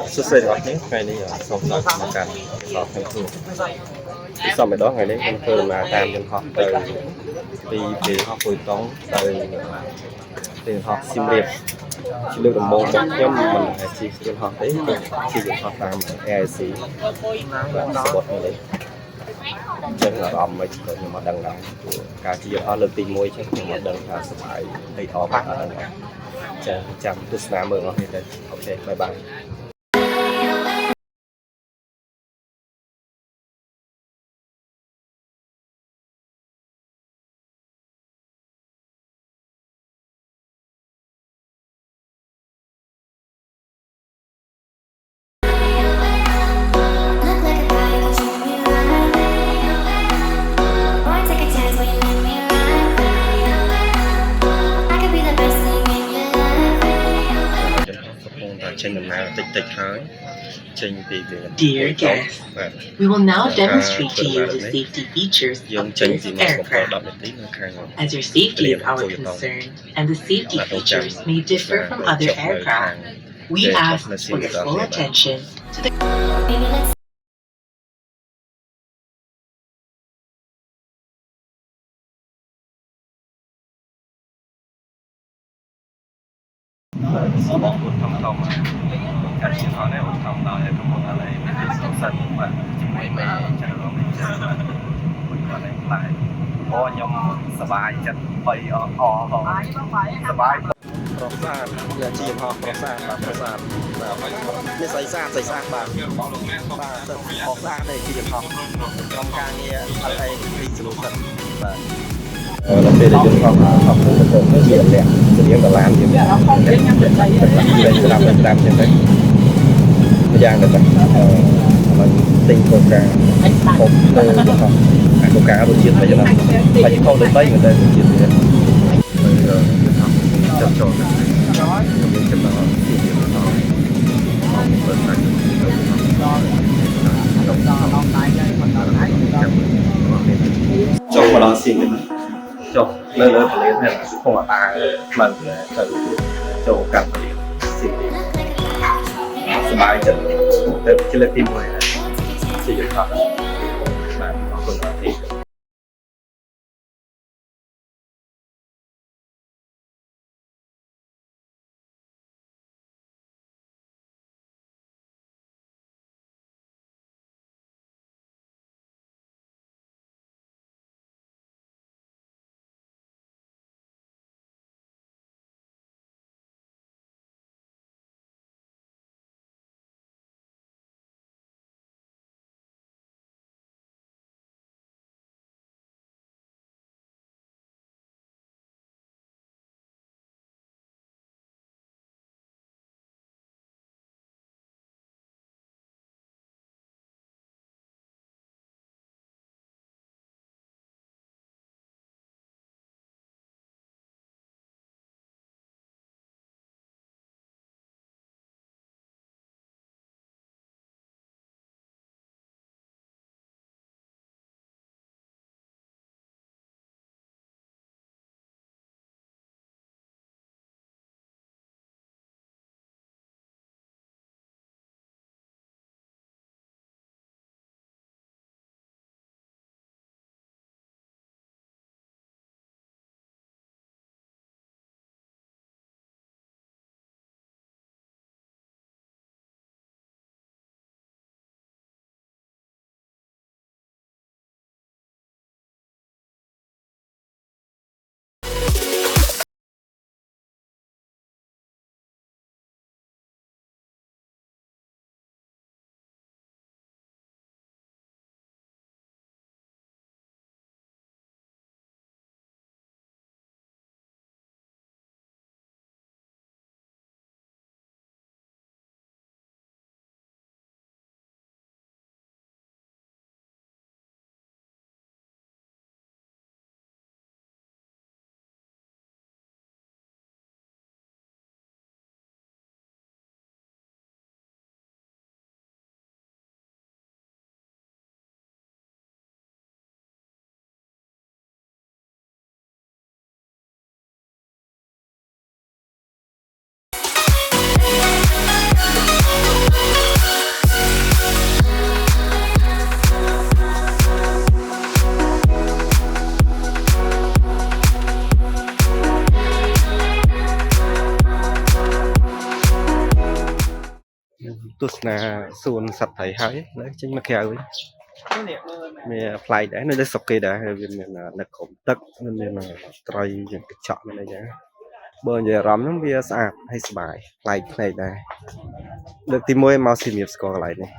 xuất xây được nhé ngày này xong rồi mà cả đó thành thường xong rồi đó ngày đấy con thường là tam nhân họ từ vì họ hồi tống từ họ sim điệp chỉ được đồng bộ nhưng mình chỉ nhân họ đấy chỉ được họ làm AIC và support này đấy chân là đòn mấy rồi nhưng mà đằng nào cả chỉ họ lực tìm môi chứ nhưng mà đằng là sẽ phải đầy thọ và đằng nào chạm tôi sẽ mở nó hết ok bye bye Dear guests, we will now demonstrate to you the safety features of this aircraft. As your safety is our concern, and the safety features may differ from other aircraft, we ask for your full attention to the Bọn buồn thông thông mà cả chị họ này buồn thông đó trong mộtอะไรไม่ได้สงสัยว่าจะไม่จะร้องไม่จะคุยอะไรไปพอยมสบายจะไปสบายประสาทอย่าจีบหอกประสาทแบบประสาทแบบนี่ใส่ซาแบบออกซาได้จีบหอกทำการเนี่ยอะไรที่สรุปกันแบบเราเป็นจนความความรู้สึกไม่เยี่ยมเลยจะเลี้ยงกับร้านอยู่เนี่ยเป็นระดับอย่างไรไม่ยากเลยจ้ะมันติงโครงการผมเลยนะครับโครงการเราเชียร์ไปจะทำไปที่เข้าเลยไปเหมือนเดิมเชียร์เลยจับจองกันยังจะมาที่เดียวเราเปิดใจจบมาแล้วสิ่งนี้จบเลิกผลิตให้พวกตามันเลยจบกันผลิตสิ่งนี้สบายจังแต่คิดเรื่องที่มวยที่จะทำแบบคนที่ ទស្សនាសួនសត្វថៃហើយលើចេញមកក្រៅវិញមានប្លែកដែរនៅស្រុកគេដែរវាមាននៅក្រុមទឹកមានត្រីជាកញ្ចក់មានអីចឹងបើនិយាយអារម្មណ៍ហ្នឹងវាស្អាតហើយសប្បាយប្លែកភ្នែកដែរលើកទី1មកសៀមរាបស្គាល់កន្លែងនេះ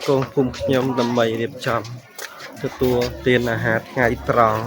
កូនភូមិខ្ញុំដើម្បីរៀបចំទទួលទានអាហារថ្ងៃត្រង់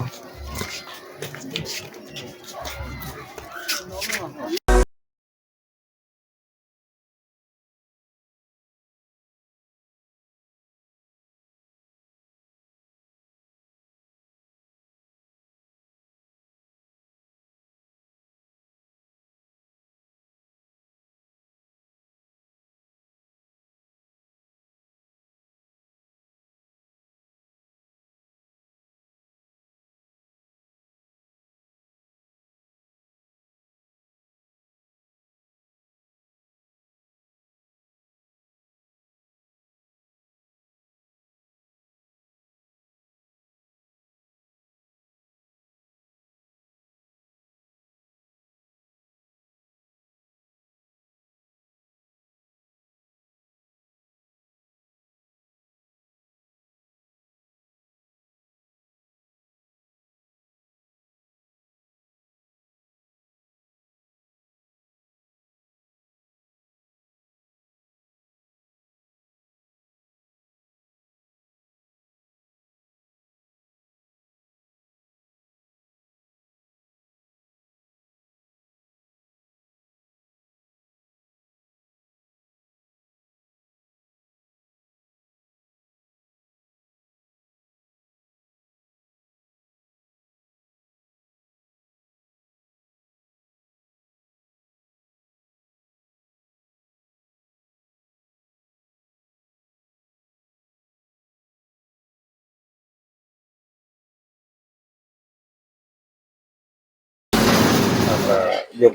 យក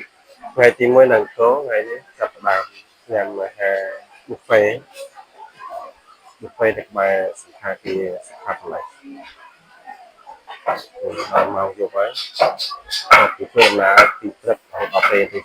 ថ្ងៃទី1នៅអង្គរថ្ងៃនេះចាប់ផ្ដើមញ៉ាំអាហារ buffet នៅក្បែរសណ្ឋាគារសុខាភិបាលដល់ម៉ោងយប់ហើយពីធ្វើដំណើរពីព្រឹករហូតដល់ពេលនេះ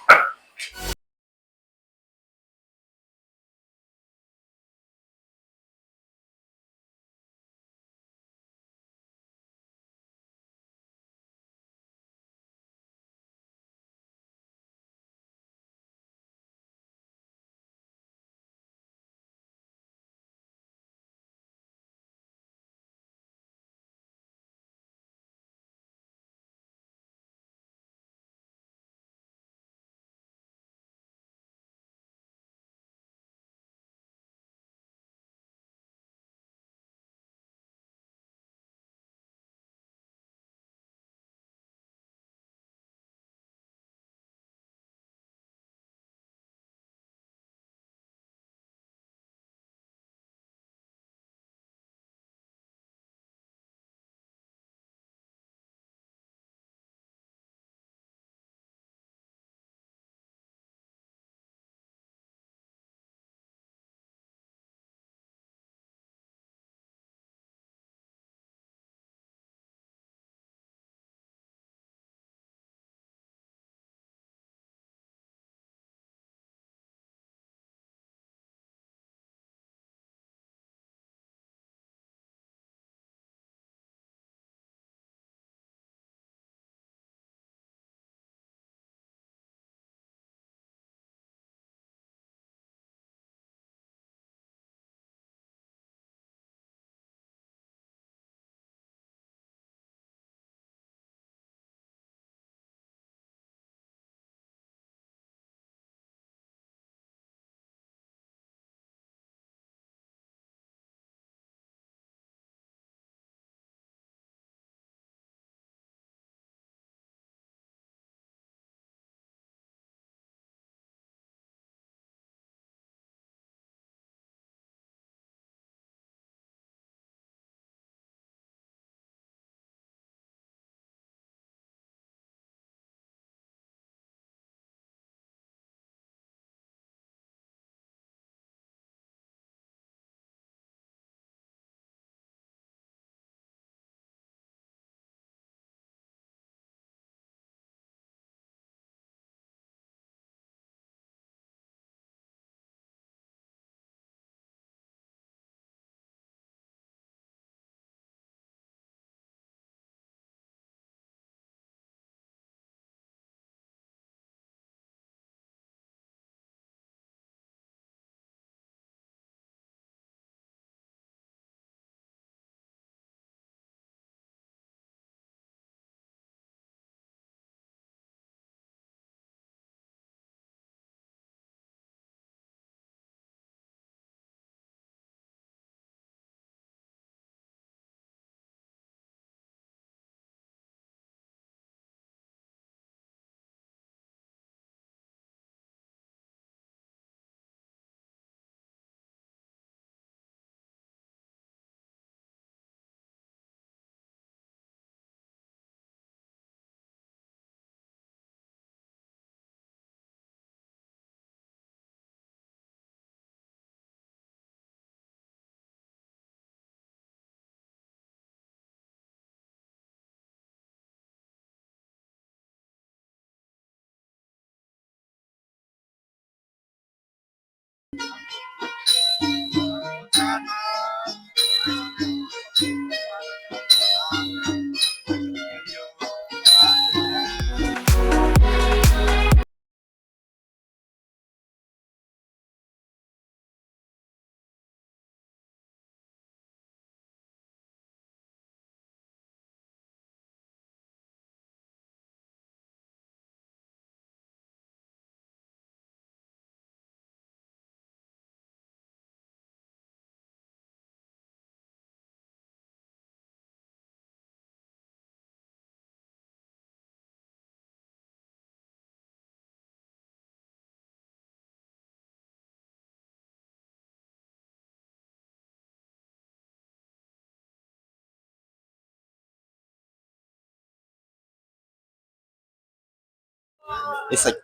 cái sạch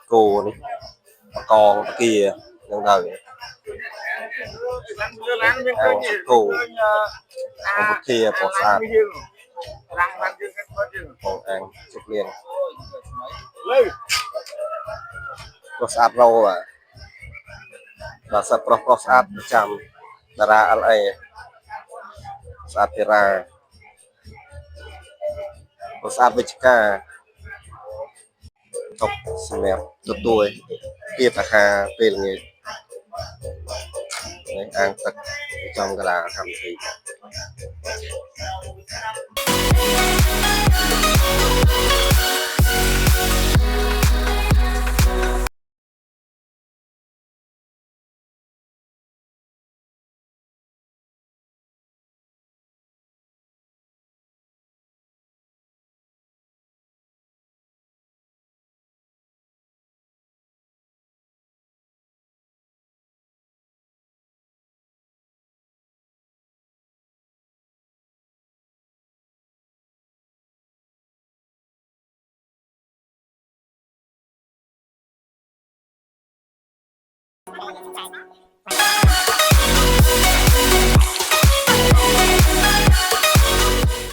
cô này con kia đang đời sạch cô con kia có sao con ăn sạch liền có sao rau à và sạch có sao chăm đara LA sao pira có sao với cá top snap tôi kia ta ha về nghề ăn thật trong cái là làm gì